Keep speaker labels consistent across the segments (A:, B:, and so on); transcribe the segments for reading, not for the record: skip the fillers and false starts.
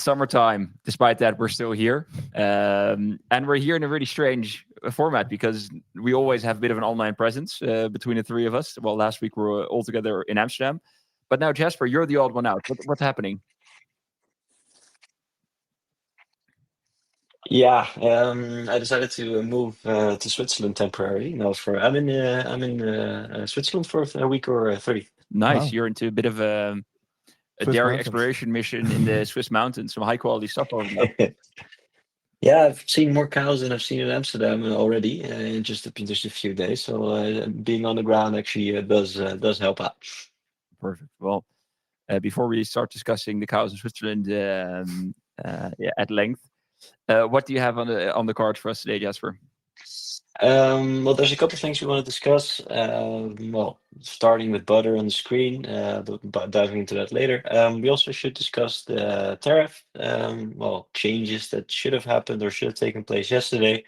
A: summertime. Despite that, we're still here. And we're here in a really strange format because we always have a bit of an online presence between the three of us. Well, last week we were all together in Amsterdam. But now, Jasper, you're the odd one out. What's happening?
B: Yeah, I decided to move to Switzerland temporarily. I'm in Switzerland for a week or 30.
A: Nice.
C: Wow.
A: You're into a bit of a
C: Swiss
A: dairy
C: mountains.
A: exploration mission in the Swiss mountains. Some high quality stuff over there.
B: Yeah, I've seen more cows than I've seen in Amsterdam already in just a few days. So being on the ground actually does help out.
A: Perfect. Well, before we start discussing the cows in Switzerland at length, what do you have on the cards for us today, Jasper?
B: Well, there's a couple of things we want to discuss. Well, starting with butter on the screen, but diving into that later. We also should discuss the tariff, well, changes that should have happened or should have taken place yesterday.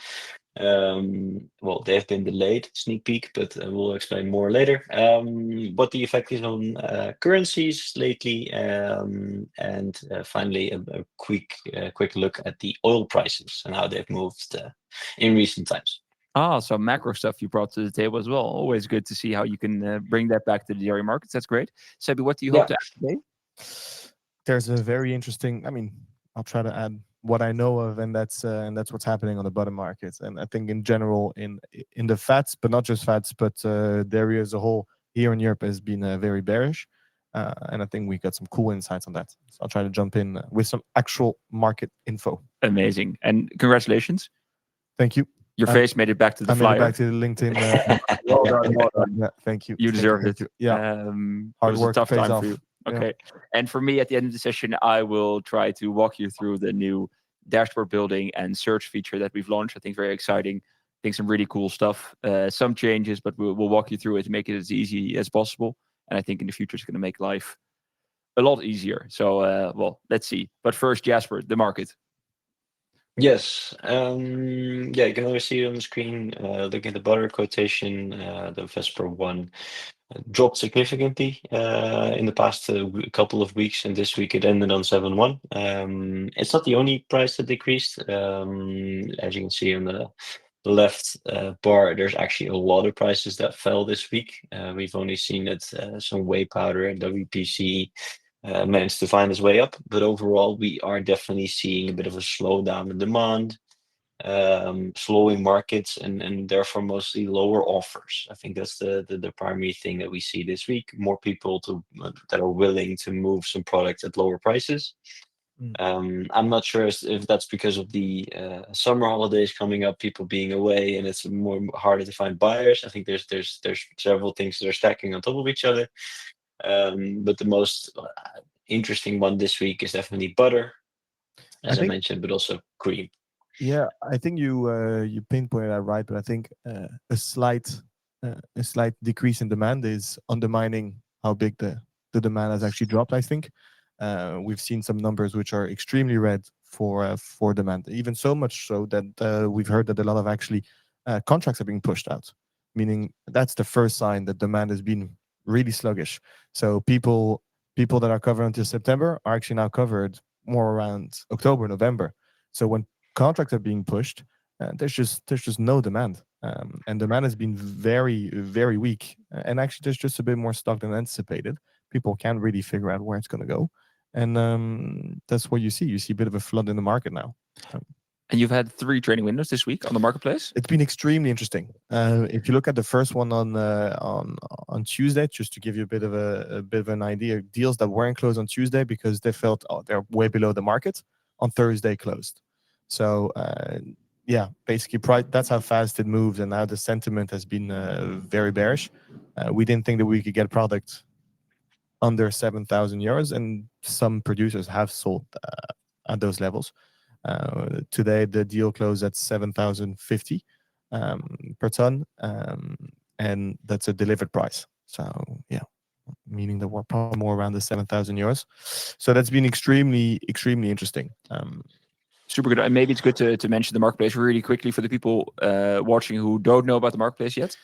B: Well, they have been delayed, sneak peek, but we'll explain more later. What the effect is on currencies lately, and finally a quick look at the oil prices and how they've moved in recent times.
A: Ah, so macro stuff you brought to the table as well. Always good to see how you can bring that back to the dairy markets. That's great. Sebi, what do you hope
B: Yeah.
A: to add today?
C: There's a very interesting. I'll try to add what I know of, and that's what's happening on the butter markets. And I think in general, in the fats, but not just fats, but dairy as a whole here in Europe has been very bearish. And I think we got some cool insights on that. So I'll try to jump in with some actual market info.
A: Amazing. And congratulations.
C: Thank you.
A: Your face made it back to the
C: I made
A: flyer.
C: it back to the LinkedIn.
A: Well done.
C: Yeah, thank you.
A: You deserved it.
C: Yeah.
A: It
C: Hard
A: was
C: work
A: a tough
C: pays
A: time
C: off.
A: for you.
C: Yeah.
A: Okay. And for me, at the end of the session, I will try to walk you through the new dashboard building and search feature that we've launched. I think very exciting. I think some really cool stuff. Some changes, but we'll walk you through it to make it as easy as possible. And I think in the future, it's going to make life a lot easier. So, well, let's see. But first, Jasper, the market.
B: Yes. Yeah, you can always see it on the screen. Looking at the butter quotation, the Vesper one dropped significantly in the past couple of weeks, and this week it ended on 7.1. It's not the only price that decreased. As you can see on the left bar, there's actually a lot of prices that fell this week. We've only seen that some whey powder and WPC managed to find its way up, but overall we are definitely seeing a bit of a slowdown in demand, slowing markets, and therefore mostly lower offers. I think that's the primary thing that we see this week. More people that are willing to move some products at lower prices. I'm not sure if that's because of the summer holidays coming up, people being away, and it's more harder to find buyers. I think there's several things that are stacking on top of each other. But the most interesting one this week is definitely butter, as I mentioned, but also cream.
C: Yeah, I think you pinpointed that right, but I think a slight decrease in demand is undermining how big the demand has actually dropped. I think we've seen some numbers which are extremely red for demand, even so much so that we've heard that a lot of actually contracts are being pushed out, meaning that's the first sign that demand has been really sluggish. So people that are covered until September are actually now covered more around October, November. So when contracts are being pushed, there's just no demand, and demand has been very, very weak. And actually, there's just a bit more stock than anticipated. People can't really figure out where it's going to go, and that's what you see. You see a bit of a flood in the market now.
A: And you've had 3 trading windows this week on the marketplace.
C: It's been extremely interesting. If you look at the first one on Tuesday, just to give you a bit of an idea, deals that weren't closed on Tuesday because they felt they're way below the market, on Thursday closed. So yeah, basically that's how fast it moves, and now the sentiment has been very bearish. We didn't think that we could get product under 7,000 euros, and some producers have sold at those levels. Today, the deal closed at 7,050 per ton, and that's a delivered price. So yeah, meaning that we're probably more around the 7,000 euros. So that's been extremely, extremely interesting.
A: Super good. And maybe it's good to mention the marketplace really quickly for the people watching who don't know about the marketplace yet.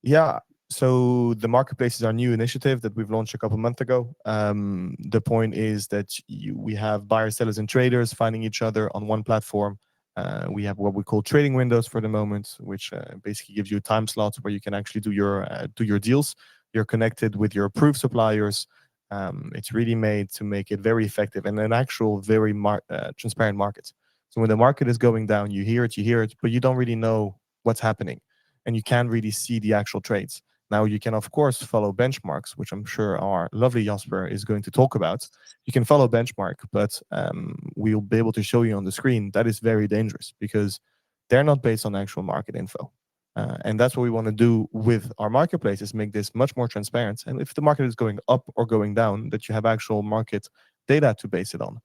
C: Yeah, So the marketplace is our new initiative that we've launched a couple months ago. The point is that we have buyers, sellers, and traders finding each other on one platform. We have what we call trading windows for the moment, which basically gives you time slots where you can actually do your deals. You're connected with your approved suppliers. It's really made to make it very effective and an actual very transparent market. So when the market is going down, you hear it, but you don't really know what's happening, and you can't really see the actual trades. Now, you can, of course, follow benchmarks, which I'm sure our lovely Jasper is going to talk about. You can follow benchmark, but we'll be able to show you on the screen that is very dangerous because they're not based on actual market info. And that's what we want to do with our marketplace, is make this much more transparent. And if the market is going up or going down, that you have actual market data to base it on.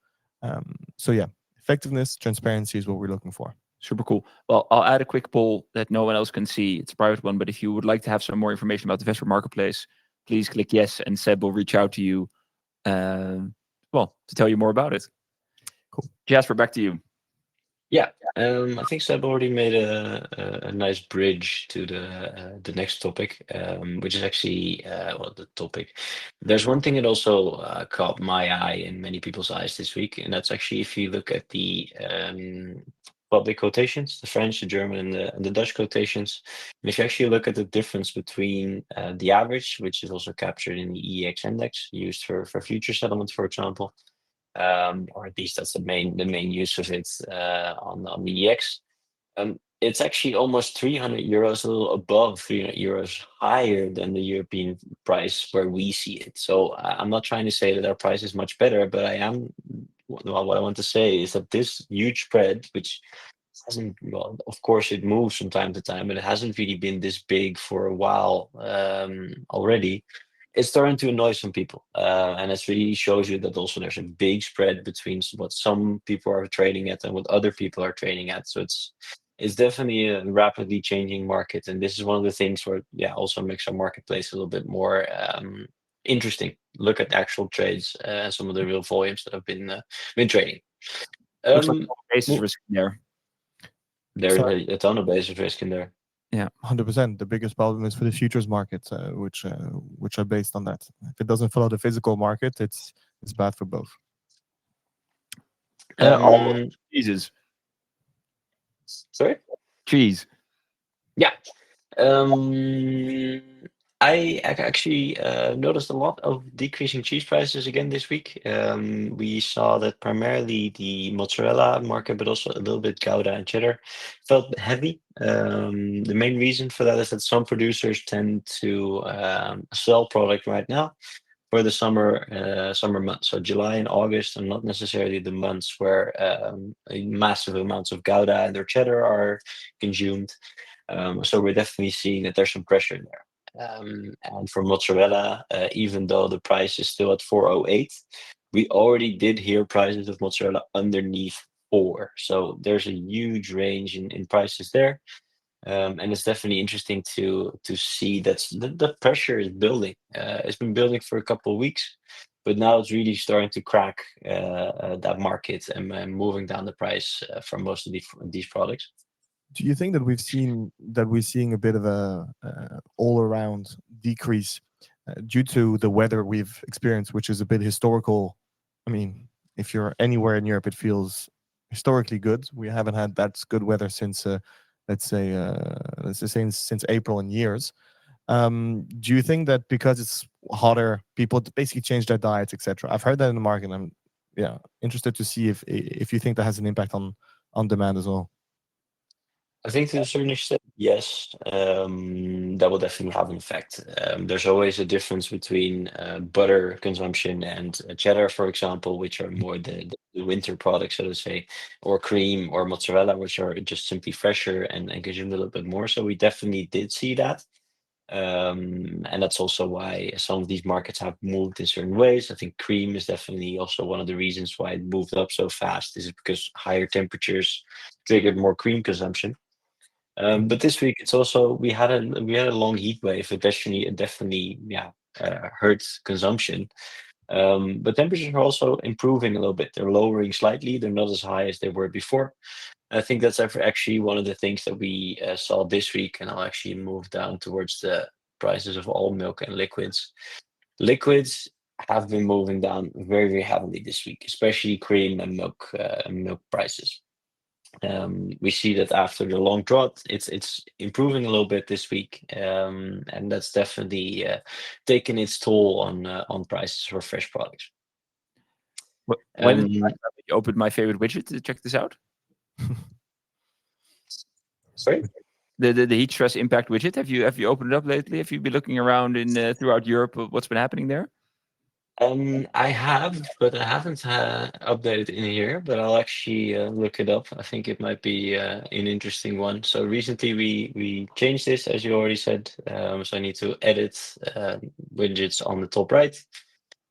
C: So yeah, effectiveness, transparency is what we're looking for.
A: Super cool. Well, I'll add a quick poll that no one else can see. It's a private one, but if you would like to have some more information about the Vesper Marketplace, please click yes, and Seb will reach out to you, to tell you more about it.
C: Cool.
A: Jasper, back to you.
B: Yeah, I think Seb already made a nice bridge to the next topic, which is actually the topic. There's one thing that also caught my eye and many people's eyes this week, and that's actually if you look at the public quotations, the French, the German, and the Dutch quotations, and if you actually look at the difference between the average, which is also captured in the EEX index used for future settlement, for example. Or at least that's the main use of it on the EX. It's actually almost 300 euros, a little above 300 euros higher than the European price where we see it. So I'm not trying to say that our price is much better, but what I want to say is that this huge spread, which hasn't, well, of course it moves from time to time, but it hasn't really been this big for a while already. It's starting to annoy some people, and it really shows you that also there's a big spread between what some people are trading at and what other people are trading at. So it's definitely a rapidly changing market, and this is one of the things where also makes our marketplace a little bit more interesting. Look at actual trades and some of the real volumes that have been trading.
A: Looks like basis risk in there.
B: There's a ton of basis risk in there.
A: Yeah,
C: 100%. The biggest problem is for the futures market, which are based on that. If it doesn't follow the physical market, it's bad for both.
A: Cheeses.
B: Sorry?
A: Cheese.
B: Yeah. I actually noticed a lot of decreasing cheese prices again this week. We saw that primarily the mozzarella market, but also a little bit Gouda and cheddar felt heavy. The main reason for that is that some producers tend to sell product right now for the summer months. So July and August are not necessarily the months where massive amounts of Gouda and their cheddar are consumed. So we're definitely seeing that there's some pressure there. And for mozzarella, even though the price is still at 408, we already did hear prices of mozzarella underneath 4. So there's a huge range in prices there. And it's definitely interesting to see that the pressure is building. It's been building for a couple of weeks, but now it's really starting to crack that market and moving down the price for most of these products.
C: Do you think that we're seeing a bit of a all-around decrease due to the weather we've experienced, which is a bit historical? I mean, if you're anywhere in Europe, it feels historically good. We haven't had that good weather since, let's say since April in years. Do you think that because it's hotter, people basically change their diets, etc.? I've heard that in the market. I'm interested to see if you think that has an impact on demand as well.
B: I think to a certain extent, yes, that will definitely have an effect. There's always a difference between butter consumption and cheddar, for example, which are more the winter products, so to say, or cream or mozzarella, which are just simply fresher and consumed a little bit more. So we definitely did see that. And that's also why some of these markets have moved in certain ways. I think cream is definitely also one of the reasons why it moved up so fast, is because higher temperatures triggered more cream consumption. But this week it's also we had a long heat wave. It definitely hurt consumption. But temperatures are also improving a little bit. They're lowering slightly. They're not as high as they were before. I think that's actually one of the things that we saw this week, and I'll actually move down towards the prices of all milk and liquids. Liquids have been moving down very, very heavily this week, especially cream and milk prices. We see that after the long drought, it's improving a little bit this week, and that's definitely taking its toll on prices for fresh products.
A: When is the last time that you opened my favorite widget to check this out?
B: Sorry?
A: The heat stress impact widget. Have you opened it up lately? Have you been looking around in throughout Europe? What's been happening there?
B: I have, but I haven't updated in here. But I'll actually look it up. I think it might be an interesting one. So recently we changed this, as you already said. So I need to edit widgets on the top right.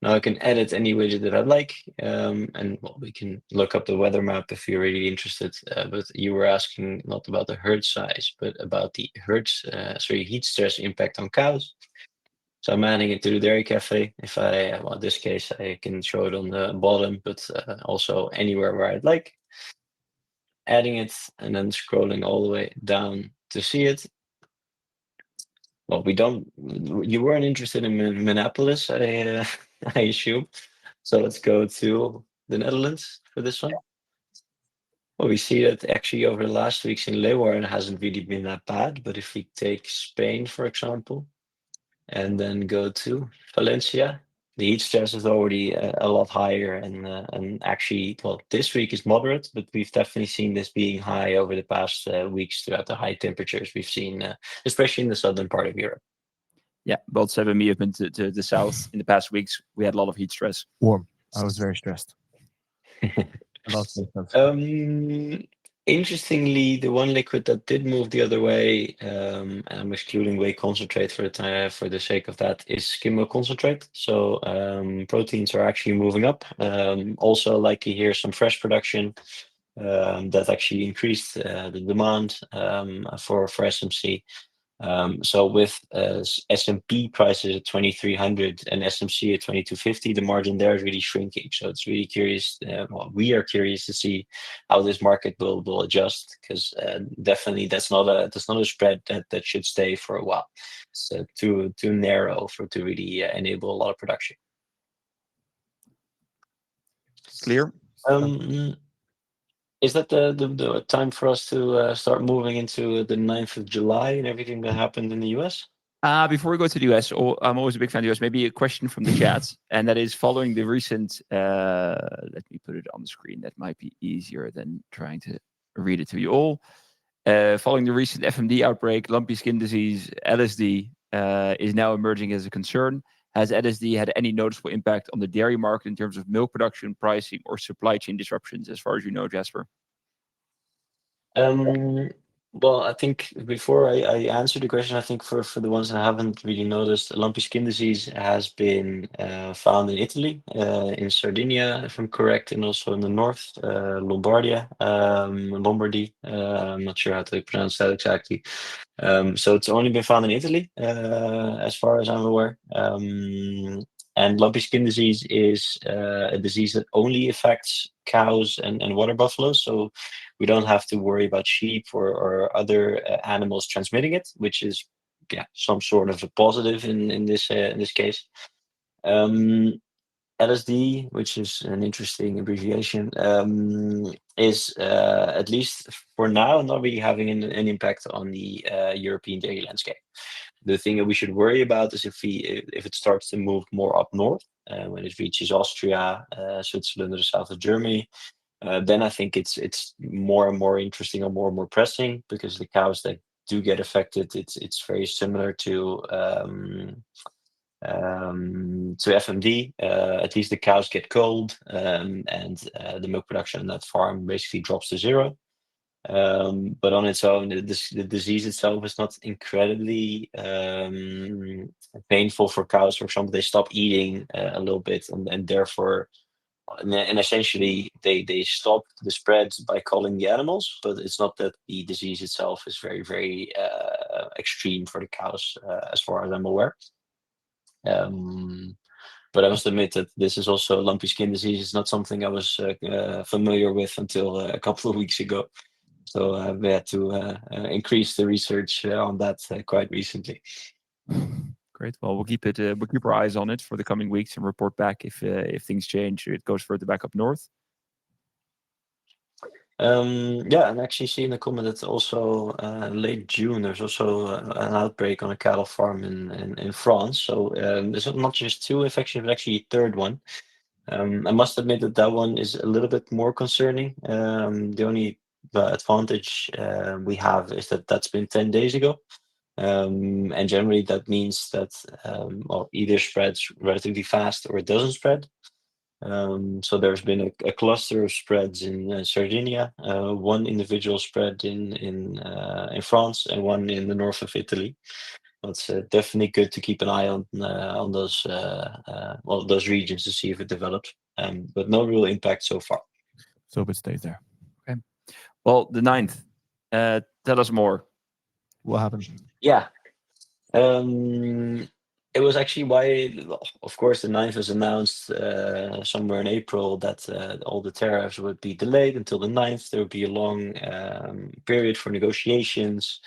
B: Now I can edit any widget that I'd like, and well, we can look up the weather map if you're really interested. But you were asking not about the herd size, but about the heat stress impact on cows. So I'm adding it to the Dairy Café. If in this case, I can show it on the bottom, but also anywhere where I'd like. Adding it and then scrolling all the way down to see it. Well, you weren't interested in Minneapolis, I assume. So let's go to the Netherlands for this one. Well, we see that actually over the last weeks in Leeuwarden hasn't really been that bad. But if we take Spain, for example, and then go to Valencia, the heat stress is already a lot higher. And actually, well, this week is moderate, but we've definitely seen this being high over the past weeks throughout the high temperatures we've seen, especially in the southern part of Europe.
A: Yeah, both 7 me have been to the south in the past weeks. We had a lot of heat stress.
C: Warm. I was very stressed.
B: Interestingly, the one liquid that did move the other way, and I'm excluding whey concentrate for the sake of that, is skim milk concentrate. So proteins are actually moving up. Also, like you hear, some fresh production that actually increased the demand for SMC. So with S&P prices at 2,300 and SMC at 2,250, the margin there is really shrinking. So it's really curious. We are curious to see how this market will adjust, because definitely that's not a spread that should stay for a while. It's too narrow to really enable a lot of production.
A: Clear.
B: Is that the time for us to start moving into the 9th of July and everything that happened in the US?
A: Before we go to the US, I'm always a big fan of the US. Maybe a question from the chat, and that is following the recent. Let me put it on the screen. That might be easier than trying to read it to you all. Following the recent FMD outbreak, lumpy skin disease, LSD is now emerging as a concern. Has LSD had any noticeable impact on the dairy market in terms of milk production, pricing, or supply chain disruptions, as far as you know, Jasper?
B: Well, I think before I answer the question, I think for the ones that haven't really noticed, lumpy skin disease has been found in Italy, in Sardinia, if I'm correct, and also in the north, Lombardy. I'm not sure how to pronounce that exactly. So it's only been found in Italy, as far as I'm aware. And lumpy skin disease is a disease that only affects cows and water buffaloes. So we don't have to worry about sheep or other animals transmitting it, which is some sort of a positive in this case. LSD, which is an interesting abbreviation, is at least for now not really having an impact on the European dairy landscape. The thing that we should worry about is if it starts to move more up north, when it reaches Austria, Switzerland, or the south of Germany. Then I think it's more and more interesting or more pressing, because the cows that do get affected, it's very similar to FMD. At least the cows get cold, and the milk production on that farm basically drops to zero. But on its own, the disease itself is not incredibly painful for cows. For example, they stop eating a little bit, and therefore, and essentially they stop the spread by culling the animals. But it's not that the disease itself is very, very extreme for the cows, as far as I'm aware. But I must admit that this is also lumpy skin disease. It's not something I was familiar with until a couple of weeks ago. So I've had to increase the research on that quite recently.
A: Great. Well, we'll keep our eyes on it for the coming weeks and report back if things change. It goes further back up north.
B: Yeah, and actually seeing a comment that also late June there's also an outbreak on a cattle farm in France. So there's not just 2 infections, but actually a third one. I must admit that one is a little bit more concerning. The only advantage we have is that that's been 10 days ago. And generally that means that either spreads relatively fast or it doesn't spread. So there's been a cluster of spreads in Sardinia, 1 individual spread in France, and 1 in the north of Italy. It's definitely good to keep an eye on those regions to see if it develops. But no real impact so far.
C: So it stays there.
A: Okay. Well, the 9th. Tell us more.
C: What happened?
B: Yeah. It was actually why, of course, the 9th was announced somewhere in April that all the tariffs would be delayed until the 9th. There would be a long period for negotiations.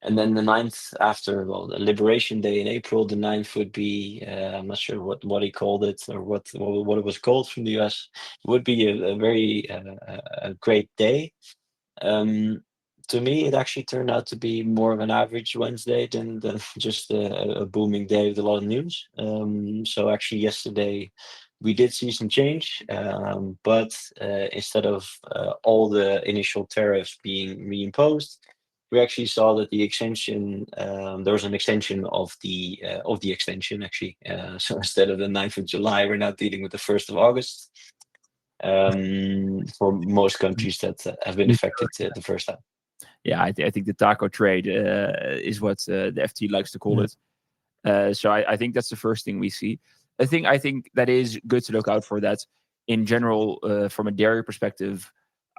B: And then the 9th, after the Liberation Day in April, the 9th would be, I'm not sure what he called it or what it was called from the US. It would be a very a great day. To me, it actually turned out to be more of an average Wednesday than just a booming day with a lot of news. So actually yesterday we did see some change, but instead of all the initial tariffs being reimposed, we actually saw that the extension, there was an extension of the extension actually. So instead of the 9th of July, we're now dealing with the 1st of August. For most countries that have been affected the first time.
A: Yeah, I think the taco trade is what the FT likes to call it. So I think that's the first thing we see. I think that is good to look out for that. In general, from a dairy perspective,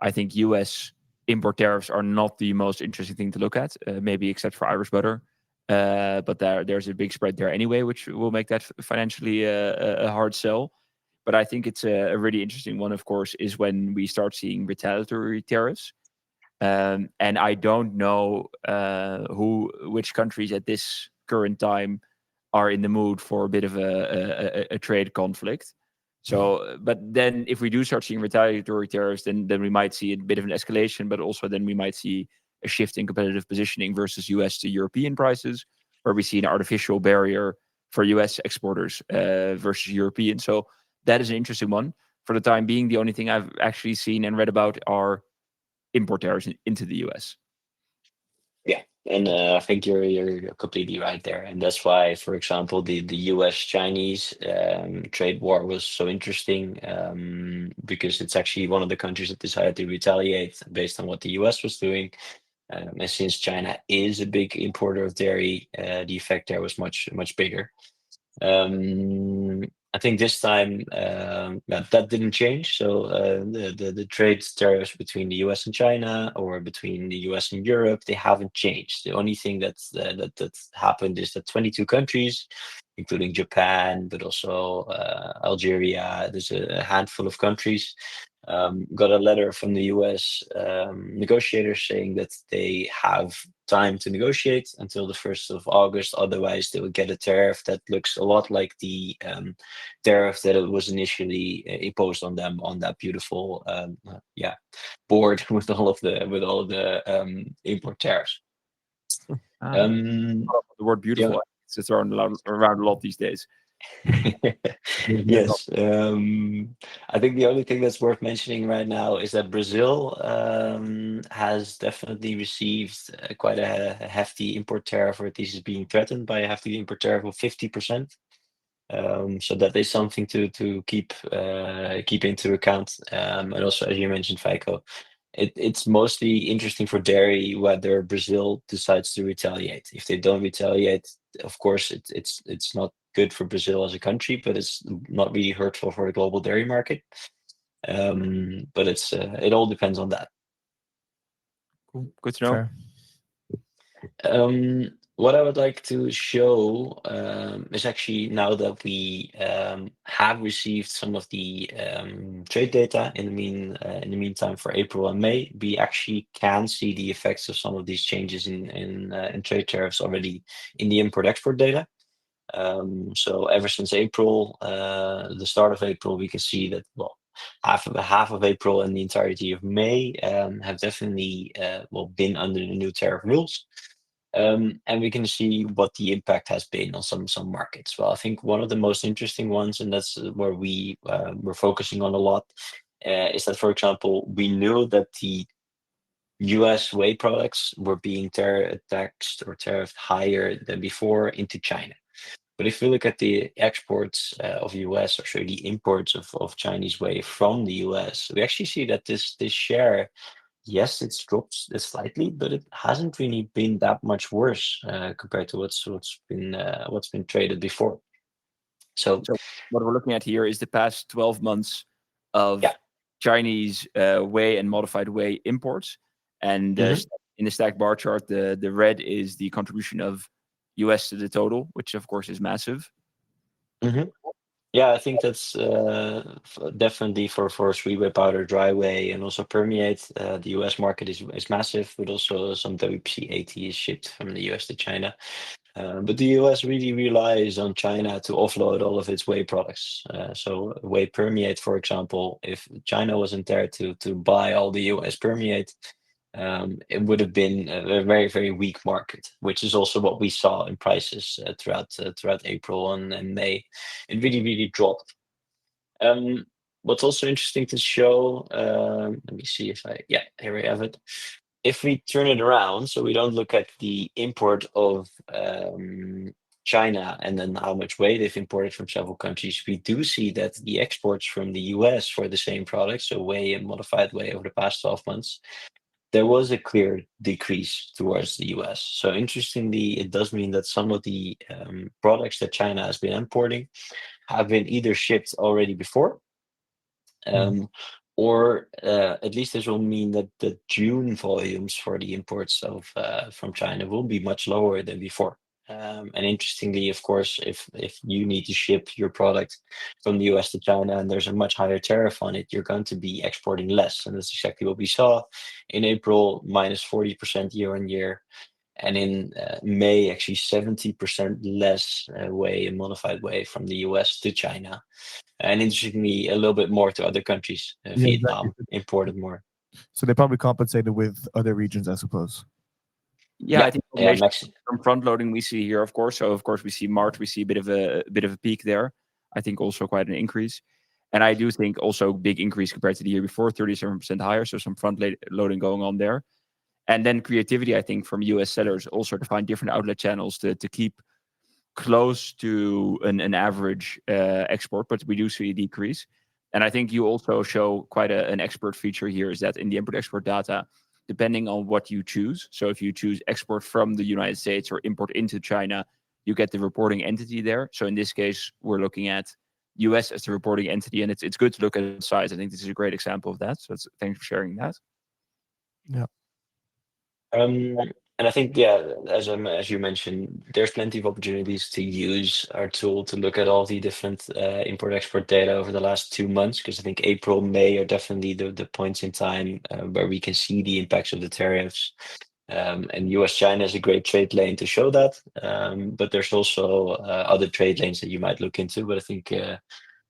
A: I think US import tariffs are not the most interesting thing to look at, maybe except for Irish butter. But there's a big spread there anyway, which will make that financially a hard sell. But I think it's a really interesting one, of course, is when we start seeing retaliatory tariffs. And I don't know which countries at this current time are in the mood for a bit of a trade conflict. So, but then if we do start seeing retaliatory tariffs, then we might see a bit of an escalation, but also then we might see a shift in competitive positioning versus US to European prices, where we see an artificial barrier for US exporters versus European. So that is an interesting one. For the time being, the only thing I've actually seen and read about are import tariffs into the US.
B: Yeah, and I think you're completely right there, and that's why, for example, the US-Chinese trade war was so interesting because it's actually one of the countries that decided to retaliate based on what the US was doing. And since China is a big importer of dairy, the effect there was much bigger. I think this time that didn't change. So the trade tariffs between the US and China, or between the US and Europe, they haven't changed. The only thing that's happened is that 22 countries, including Japan, but also Algeria, there's a handful of countries, got a letter from the US negotiators saying that they have time to negotiate until the 1st of August. Otherwise, they will get a tariff that looks a lot like the tariff that it was initially imposed on them on that beautiful board with all of the import tariffs.
A: The word beautiful, it's thrown around a lot these days.
B: Yes. I think the only thing that's worth mentioning right now is that Brazil has definitely received quite a hefty import tariff, or at least is being threatened by a hefty import tariff of 50%. So that is something to keep into account. And also, as you mentioned, Feiko, it's mostly interesting for dairy whether Brazil decides to retaliate. If they don't retaliate, of course, it's not good for Brazil as a country, but it's not really hurtful for the global dairy market. But it all depends on that.
A: Cool. Good to know.
B: Sure. What I would like to show is actually, now that we have received some of the trade data in the meantime for April and May, we actually can see the effects of some of these changes in trade tariffs already in the import-export data. So ever since April, the start of April, we can see that half of April and the entirety of May have definitely been under the new tariff rules. And we can see what the impact has been on some markets. Well, I think one of the most interesting ones, and that's where we're focusing on a lot, is that, for example, we knew that the US whey products were being taxed or tariffed higher than before into China. But if we look at the exports of US, or sorry, the imports of Chinese whey from the US, we actually see that this share, yes, it's dropped slightly, but it hasn't really been that much worse compared to what's been traded before. So
A: what we're looking at here is the past 12 months of Chinese whey and modified whey imports. And in the stacked bar chart, the red is the contribution of US to the total, which of course is massive.
B: Yeah, I think that's definitely for sweet whey powder, dry whey, and also permeate. The US market is massive, but also some WPC80 is shipped from the US to China. But the US really relies on China to offload all of its whey products. So whey permeate, for example, if China wasn't there to buy all the US permeate, it would have been a very, very weak market, which is also what we saw in prices throughout April and May. It really dropped. What's also interesting to show, let me see here we have it. If we turn it around, so we don't look at the import of China and then how much whey they've imported from several countries, we do see that the exports from the US for the same products, so whey and modified whey over the past 12 months, there was a clear decrease towards the US. So interestingly, it does mean that some of the products that China has been importing have been either shipped already before, or at least this will mean that the June volumes for the imports from China will be much lower than before. And interestingly, of course, if you need to ship your product from the US to China and there's a much higher tariff on it, you're going to be exporting less. And that's exactly what we saw in April, minus 40% year on year. And in May, actually 70% less whey and modified whey from the US to China. And interestingly, a little bit more to other countries. Vietnam imported more.
C: So they probably compensated with other regions, I suppose.
A: I think from front loading we see here, of course. So of course we see March, we see a bit of a peak there. I think also quite an increase. And I do think also big increase compared to the year before, 37% higher. So some front loading going on there. And then creativity, I think, from US sellers also to find different outlet channels to keep close to an average export, but we do see a decrease. And I think you also show quite an expert feature here, is that in the import-export data, depending on what you choose, so if you choose export from the United States or import into China, you get the reporting entity there. So in this case, we're looking at US as the reporting entity, and it's good to look at size. I think this is a great example of that. So thanks for sharing that.
C: Yeah.
B: And I think, as you mentioned, there's plenty of opportunities to use our tool to look at all the different import-export data over the last 2 months, because I think April, May are definitely the points in time where we can see the impacts of the tariffs. And US-China is a great trade lane to show that. But there's also other trade lanes that you might look into. But I think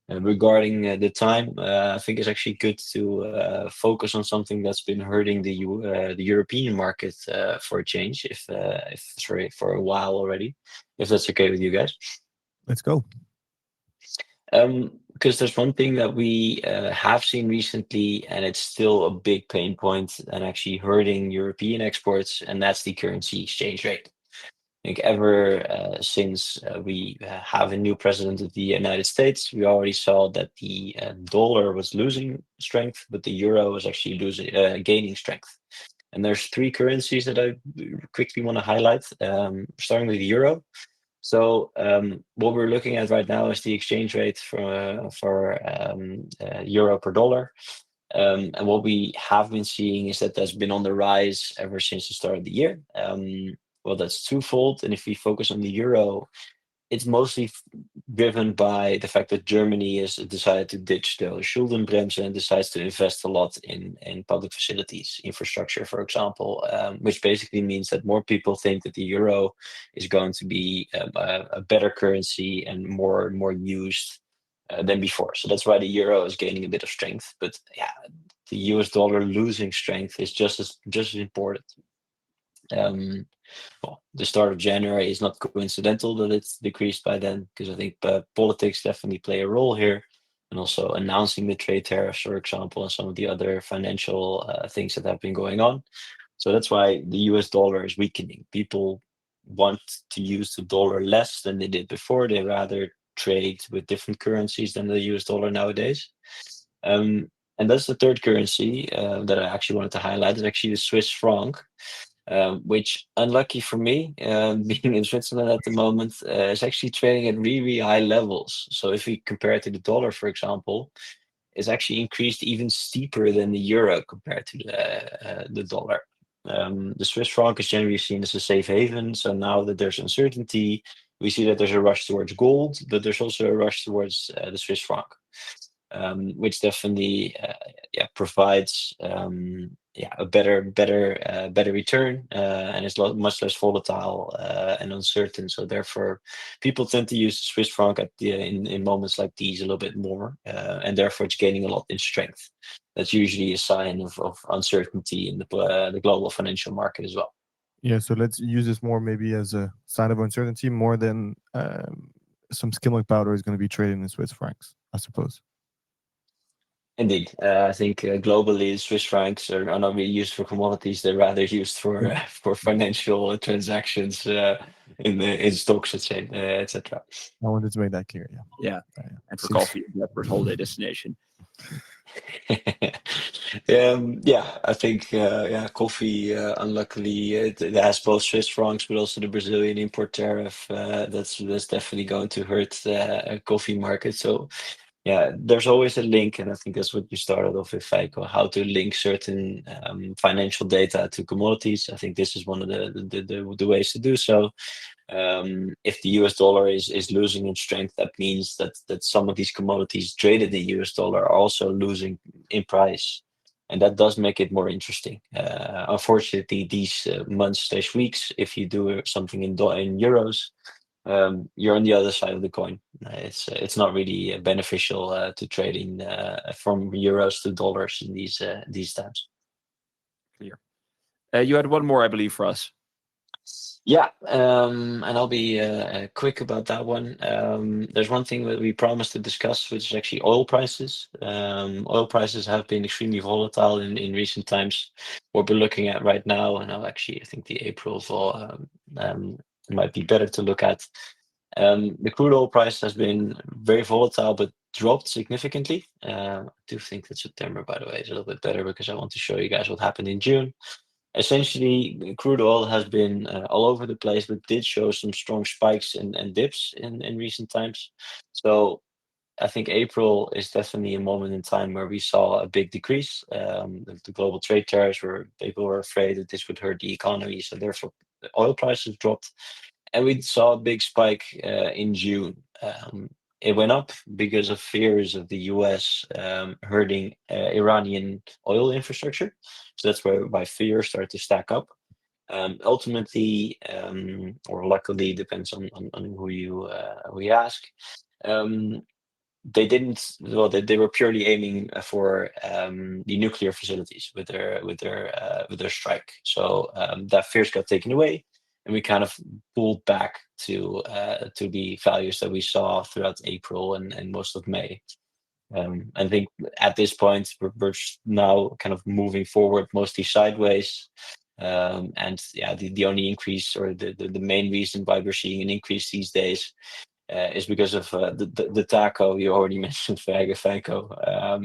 B: regarding the time, I think it's actually good to focus on something that's been hurting the European market for a change, for a while already, if that's okay with you guys.
C: Let's go.
B: Because there's one thing that we have seen recently, and it's still a big pain point and actually hurting European exports, and that's the currency exchange rate. I think ever since we have a new president of the United States, we already saw that the dollar was losing strength, but the euro was actually gaining strength. And there's 3 currencies that I quickly want to highlight, starting with the euro. So what we're looking at right now is the exchange rate for euro per dollar. And what we have been seeing is that that's been on the rise ever since the start of the year. Well, that's twofold. And if we focus on the euro, it's mostly driven by the fact that Germany has decided to ditch the Schuldenbremse and decides to invest a lot in public facilities, infrastructure, for example, which basically means that more people think that the euro is going to be a better currency and more used than before. So that's why the euro is gaining a bit of strength. But yeah, the US dollar losing strength is just as important. Well, the start of January is not coincidental that it's decreased by then, because I think politics definitely play a role here, and also announcing the trade tariffs, for example, and some of the other financial things that have been going on. So that's why the US dollar is weakening. People want to use the dollar less than they did before. They rather trade with different currencies than the US dollar nowadays. And that's the third currency that I actually wanted to highlight, is actually the Swiss franc. Which, unlucky for me, being in Switzerland at the moment, is actually trading at really high levels. So if we compare it to the dollar, for example, it's actually increased even steeper than the euro compared to the dollar. The Swiss franc is generally seen as a safe haven. So now that there's uncertainty, we see that there's a rush towards gold, but there's also a rush towards the Swiss franc. Which definitely provides a better return, and it's much less volatile and uncertain. So therefore, people tend to use the Swiss franc in moments like these a little bit more, and therefore it's gaining a lot in strength. That's usually a sign of uncertainty in the global financial market as well.
C: Yeah, so let's use this more maybe as a sign of uncertainty more than some skim milk powder is going to be traded in Swiss francs, I suppose.
B: Indeed, I think globally Swiss francs are not really used for commodities; they're rather used for financial transactions in stocks, etc.
C: I wanted to make that clear.
A: Yeah, and for coffee, Jasper's holiday destination.
B: I think coffee. Unluckily, it has both Swiss francs, but also the Brazilian import tariff. That's definitely going to hurt the coffee market. So. Yeah, there's always a link, and I think that's what you started off with, Feiko, how to link certain financial data to commodities. I think this is one of the ways to do so. If the US dollar is losing in strength, that means that some of these commodities traded in US dollar are also losing in price. And that does make it more interesting. Unfortunately, these months/weeks, if you do something in euros, you're on the other side of the coin. It's not really beneficial to trading from euros to dollars in these times.
A: Clear. You had one more, I believe, for us.
B: Yeah, and I'll be quick about that one. There's one thing that we promised to discuss, which is actually oil prices. Oil prices have been extremely volatile in recent times. What we're looking at right now, and I think the April fall might be better to look at. The crude oil price has been very volatile, but dropped significantly. I do think that September, by the way, is a little bit better because I want to show you guys what happened in June. Essentially, crude oil has been all over the place, but did show some strong spikes and dips in recent times. So I think April is definitely a moment in time where we saw a big decrease. The global trade tariffs, where people were afraid that this would hurt the economy, so therefore the oil prices dropped. And we saw a big spike in June. It went up because of fears of the US hurting Iranian oil infrastructure. So that's why fears started to stack up. Ultimately, or luckily, depends on who you ask. They didn't. Well, they were purely aiming for the nuclear facilities with their strike. So that fears got taken away, and we kind of pulled back to the values that we saw throughout April and most of May. I think at this point we're now kind of moving forward mostly sideways. And yeah, the only increase, or the main reason why we're seeing an increase these days is because of the taco you already mentioned, Feiko.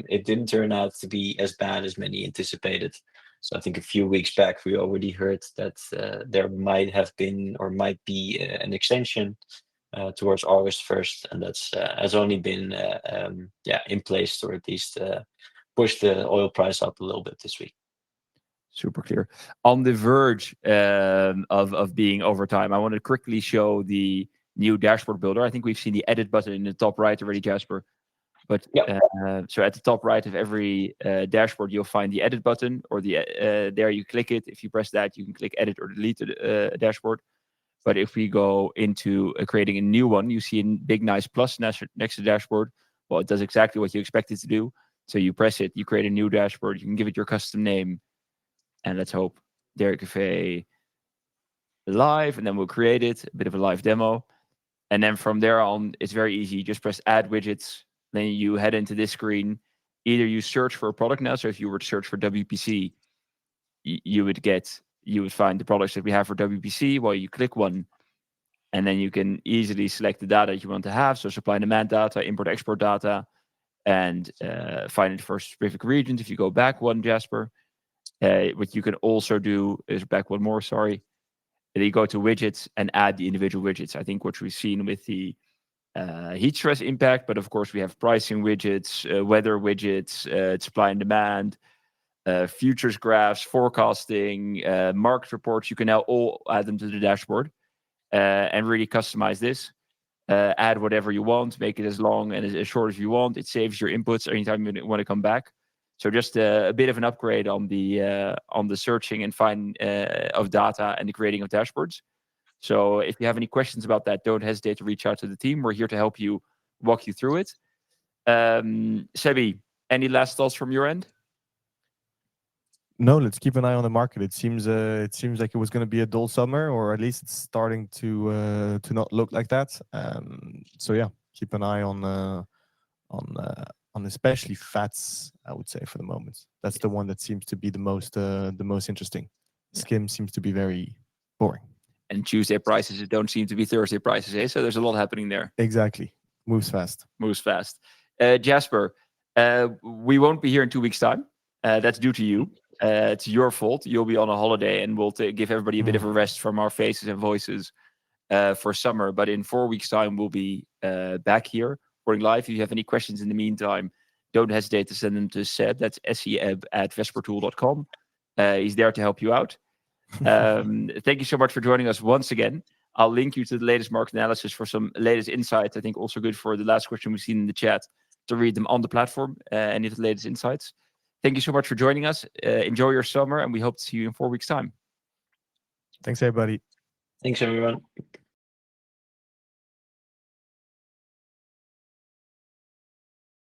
B: It didn't turn out to be as bad as many anticipated. So I think a few weeks back we already heard that there might have been or might be an extension towards August 1st, and that's has only been in place, or at least pushed the oil price up a little bit this week.
A: Super clear. On the verge of being over time, I want to quickly show the new dashboard builder. I think we've seen the edit button in the top right already, Jasper. But so at the top right of every dashboard, you'll find the edit button, or there you click it. If you press that, you can click edit or delete the dashboard. But if we go into creating a new one, you see a big nice plus next to the dashboard. Well, it does exactly what you expect it to do. So you press it, you create a new dashboard, you can give it your custom name, and let's hope Dairy Café live, and then we'll create it, a bit of a live demo. And then from there on, it's very easy. You just press add widgets, then you head into this screen. Either you search for a product now. So if you were to search for WPC, you would find the products that we have for WPC. Well, you click one, and then you can easily select the data that you want to have. So supply and demand data, import export data, and find it for specific regions. If you go back one, Jasper, what you can also do is back one more, sorry. And you go to widgets and add the individual widgets. I think what we've seen with the heat stress impact, but of course we have pricing widgets, weather widgets, supply and demand, futures graphs, forecasting, market reports. You can now all add them to the dashboard and really customize this. Add whatever you want, make it as long and as short as you want. It saves your inputs anytime you want to come back. So just a bit of an upgrade on the searching and find of data and the creating of dashboards. So if you have any questions about that, don't hesitate to reach out to the team. We're here to help you, walk you through it. Sebi, any last thoughts from your end?
C: No, let's keep an eye on the market. It seems like it was going to be a dull summer, or at least it's starting to not look like that. So yeah, keep an eye on especially fats, I would say, for the moment. That's the one that seems to be the most interesting. Skim seems to be very boring.
A: And Tuesday prices don't seem to be Thursday prices, eh? So there's a lot happening there.
C: Exactly. Moves fast.
A: Jasper, we won't be here in 2 weeks' time. That's due to you. It's your fault. You'll be on a holiday, and we'll give everybody a bit of a rest from our faces and voices for summer. But in 4 weeks' time, we'll be back here recording live. If you have any questions in the meantime, don't hesitate to send them to Seb. That's seb@vespertool.com. He's there to help you out. Thank you so much for joining us once again. I'll link you to the latest market analysis for some latest insights. I think also good for the last question we've seen in the chat to read them on the platform, any of the latest insights. Thank you so much for joining us. Enjoy your summer, and we hope to see you in 4 weeks' time.
C: Thanks, everybody.
B: Thanks, everyone.